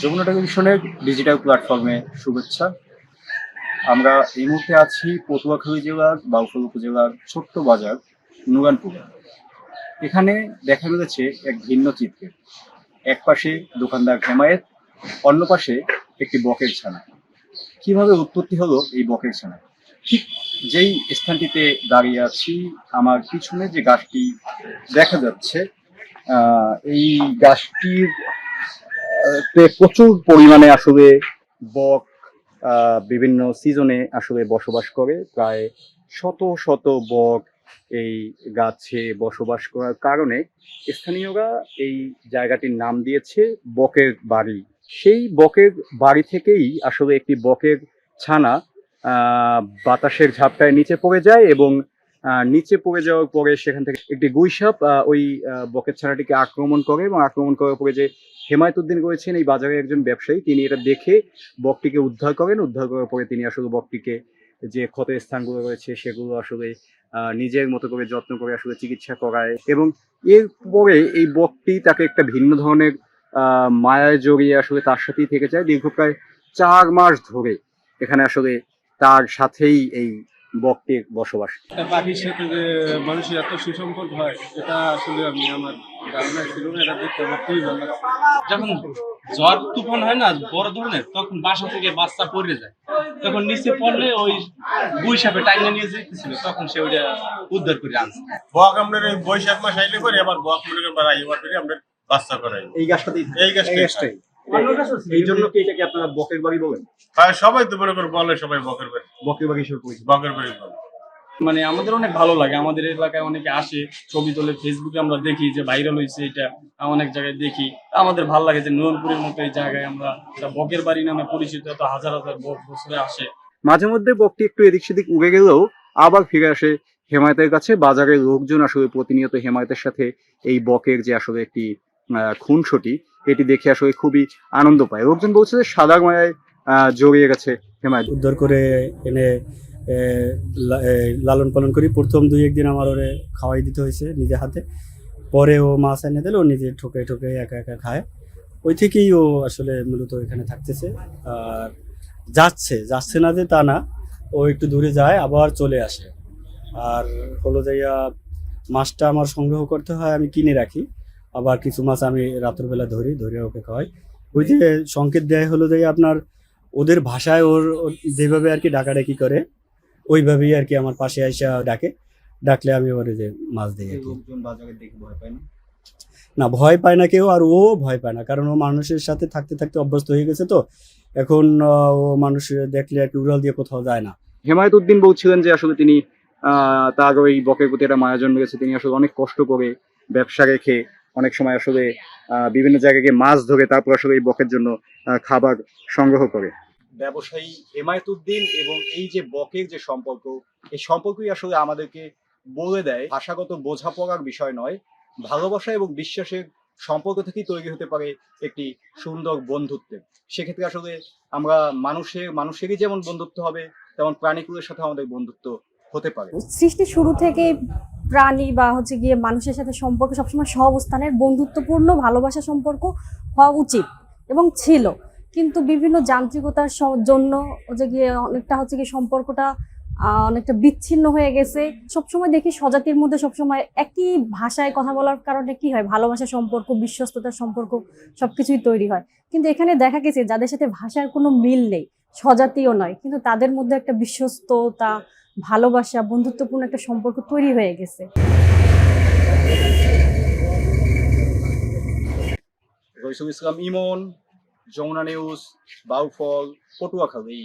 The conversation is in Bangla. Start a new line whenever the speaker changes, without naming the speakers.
যমুনা টেলিভিশনের ডিজিটাল প্ল্যাটফর্মে শুভেচ্ছা। আমরা এই মুহূর্তে আছি পটুয়াখালী জেলার বাউফল উপজেলার ছোট্ট বাজার নুরানপুরে। এখানে দেখা মিলেছে এক ভিন্ন চিত্রে। এক পাশে দোকানদার হেমায়েত, অন্য পাশে একটি বকের ছানা। কিভাবে উৎপত্তি হলো এই বকের ছানা? ঠিক যেই স্থানটিতে দাঁড়িয়ে আছি, আমার পিছনে যে গাছটি দেখা যাচ্ছে, এই গাছটির প্রচুর পরিমাণে আসলে বক বিভিন্ন সিজনে আসলে বসবাস করে। প্রায় শত শত বক এই গাছে বসবাস করার কারণে স্থানীয়রা এই জায়গাটির নাম দিয়েছে বকের বাড়ি। সেই বকের বাড়ি থেকেই আসলে একটি বকের ছানা বাতাসের ঝাপটায় নিচে পড়ে যায় এবং নিচে পড়ে যাওয়ার পরে সেখান থেকে একটি গুইসাপ ওই বকের ছানাটিকে আক্রমণ করে এবং আক্রমণ করার পরে যে হেমায়েত উদ্দিন রয়েছেন এই বাজারের একজন ব্যবসায়ী, তিনি এটা দেখে বকটিকে উদ্ধার করেন। উদ্ধার করার পরে তিনি আসলে বকটিকে যে ক্ষত স্থানগুলো রয়েছে সেগুলো আসলে নিজের মতো করে যত্ন করে আসলে চিকিৎসা করায় এবং এরপরে এই বকটি তাকে একটা ভিন্ন ধরনের মায়ায় জড়িয়ে আসলে তার সাথেই থেকে যায় দীর্ঘ প্রায় 4 মাস ধরে। এখানে আসলে তার সাথেই এই বকটির বসবাস।
একটা পাখির সাথে যে মানুষের এত সুসম্পর্ক হয়, এটা আসলে আমার ধারণা ছিল না। এটা দেখতে আমার খুবই ভালো লাগছে।
যখন ঝড় তুফান হয় না বড় ধরনের, তখন বাসা থেকে বাচ্চা পড়ে যায়, তখন নিচে পড়লে ওই গুই সাপে টাইনা নিয়ে যেতেছিল, তখন সে ওইটা উদ্ধার করে আনছে।
বক আপনার এই বৈশাখ মাস আইলে পরে আবার বক মনে করেন বাড়াই এবার করে আমরা বাচ্চা করাই
এই গাছটাতেই
এই গাছটাই।
এই জন্য কি এটাকে আপনারা বকের বাড়ি বলেন?
হ্যাঁ, সবাই তো মনে করে বলে, সবাই বকের বাড়ি
বকের বাড়ি হিসেবে পরিচিত।
বকের বাড়ি বলে।
মানে আমাদের অনেক ভালো লাগে। আমাদের এলাকায় অনেকে আসে, ছবি তোলে, ফেসবুকে আমরা দেখি যে ভাইরাল হয়েছে, এটা অনেক জায়গায় দেখি। আমাদের ভালো লাগে যে নুরনপুরের মতো এই জায়গায় আমরা বকের বাড়ি নামে পরিচিত, এত হাজার হাজার বক বছরে আসে।
মাঝে মধ্যে বকটি একটু এদিক সেদিক উড়ে গেলেও আবার ফিরে আসে হেমায়েতের কাছে। বাজারের লোকজন আসলে প্রতিনিয়ত হেমায়েতের সাথে এই বকের যে আসলে একটি খুনসুটি, এটি দেখে আসলে খুবই আনন্দ পায়। লোকজন বলছে যে সাদা মায়ায় জড়িয়ে গেছে হেমায়েত।
উদ্ধার করে এনে লালন পালন করি। প্রথম 2-1 দিন আমার ওরে খাওয়াই দিতে হয়েছে নিজে হাতে, পরে ও মাছ এনে দিলে ও নিজে ঠোকে ঠোকে একা একা খায়। ওই থেকেই ও আসলে মূলত এখানে থাকতেছে। আর যাচ্ছে না যে তা না, ও একটু দূরে যায় আবার চলে আসে। আর হলো যাইয়া মাছটা আমার সংগ্রহ করতে হয়, আমি কিনে রাখি। আবার কিছু মাছ আমি রাতের বেলা ধরে ওকে খাওয়াই। ওই যে সংকেত দেয় হলো যাইয়া আপনার ওদের ভাষায় ওর যেভাবে আর কি ডাকাডাকি করে, ওইভাবেই আর কি আমার পাশে আইসা ডাকলে আমি ওরে যে মাছ দিই আর কি।
লোকজন বাজারে দেখে ভয় পায় না?
না, ভয় পায় না কেউ, আর ও ভয় পায় না, কারণ ও মানুষের সাথে থাকতে থাকতে অভ্যস্ত হয়ে গেছে। তো এখন ও মানুষ দেখলে আর কি উড়াল দিয়ে কোথাও যায় না।
হেমায়েত উদ্দিন বলছিলেন যে আসলে তিনি তার ওই বকের প্রতি একটা মায়া জন্মে গেছে। তিনি আসলে অনেক কষ্ট করে ব্যবসা রেখে অনেক সময় আসলে বিভিন্ন জায়গায় গিয়ে মাছ ধরে তারপর আসলে এই বকের জন্য খাবার সংগ্রহ করে। ব্যবসায়ী হেমায়েত উদ্দিন এবং এই যে বকের যে সম্পর্ক, এই সম্পর্কই আসলে আমাদেরকে বলে দেয় ভাষাগত বোঝাপড়ার বিষয় নয়, ভালোবাসা এবং বিশ্বাসের সম্পর্ক থেকেই তৈরি হতে পারে একটি সুন্দর বন্ধুত্বের। সেক্ষেত্রে আসলে আমরা মানুষেরই যেমন বন্ধুত্ব হবে, তেমন প্রাণীকুলের সাথে আমাদের বন্ধুত্ব হতে পারে।
সৃষ্টির শুরু থেকে প্রাণী বা গিয়ে মানুষের সাথে সম্পর্ক সবসময় সহাবস্থানের বন্ধুত্বপূর্ণ ভালোবাসা সম্পর্ক হওয়া উচিত এবং ছিল। কিন্তু বিভিন্ন যান্ত্রিকতার জন্য গিয়ে অনেকটা গিয়ে সম্পর্কটা অনেকটা বিচ্ছিন্ন হয়ে গেছে। সবসময় দেখি স্বজাতির মধ্যে সবসময় একই ভাষায় কথা বলার কারণে কি হয়, ভালোবাসার সম্পর্ক, বিশ্বস্ততার সম্পর্ক সবকিছুই তৈরি হয়। কিন্তু এখানে দেখা গেছে যাদের সাথে ভাষার কোনো মিল নেই, স্বজাতীয় নয়, কিন্তু তাদের মধ্যে একটা বিশ্বস্ততা, ভালোবাসা, বন্ধুত্বপূর্ণ একটা সম্পর্ক তৈরি হয়ে গেছে।
রইসুল ইসলাম ইমন, যমুনা নিউজ, বাউফল, পটুয়াখালী।